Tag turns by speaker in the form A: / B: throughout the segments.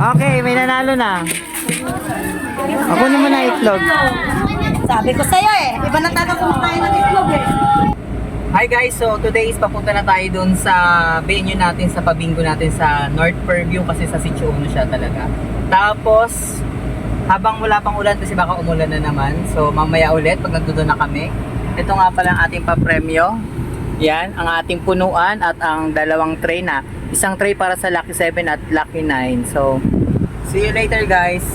A: Okay, may nanalo na. Ako naman na itlog.
B: Sabi ko sa'yo iba na taga kumakain ng itlog
A: Hi guys, so today is papunta na tayo dun sa venue natin, sa pabingo natin sa North Fairview kasi sa Sitio Uno siya talaga. Tapos, habang wala pang ulan kasi baka umulan na naman. So mamaya ulit pag nandun na kami. Ito nga pala ang ating papremyo. Yan, ang ating punuan at ang dalawang tray na. Isang tray para sa Lucky 7 at Lucky 9. So, see you later guys.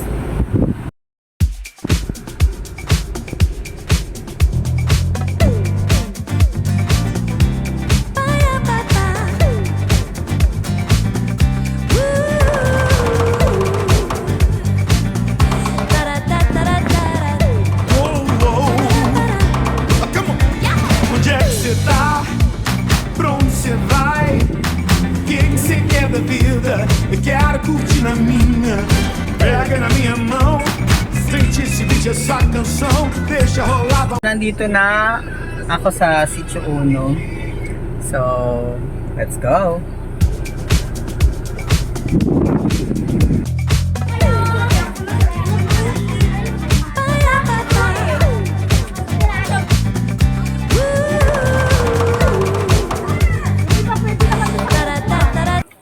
C: Quero curtir na minha, pega na minha mão, sente esse beat, essa canção, deixa rolar.
A: Nandito na ako sa Sitio Uno. So, let's go.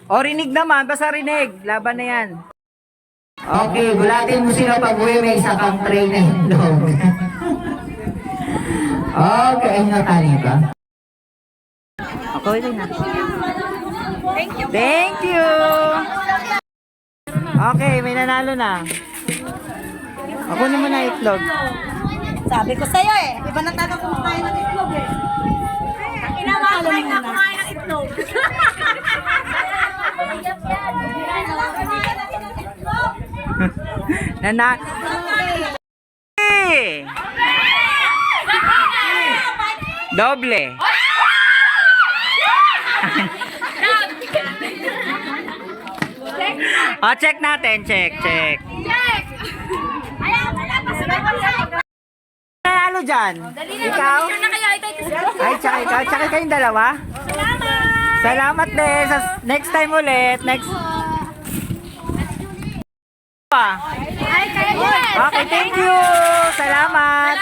A: O, rinig naman. Basta rinig. Laban na yan. Okay, bulatin mo sila pag uwi. May isa kang tray na itlog. Okay, ayun na tali ba? Okay na. Thank you. Okay, may nanalo na. Ako naman na itlog.
B: Sabi ko sa'yo iba na taga kumakain ng itlog
D: Inawasan na kumain ng itlog.
A: Nana. Doble. Oh, check natin. Check. Nanalo dyan? Ikaw? Ay, tsaka ikaw. Tsaka kayong dalawa? Salamat din. Next time ulit. Okay, thank you. Salamat.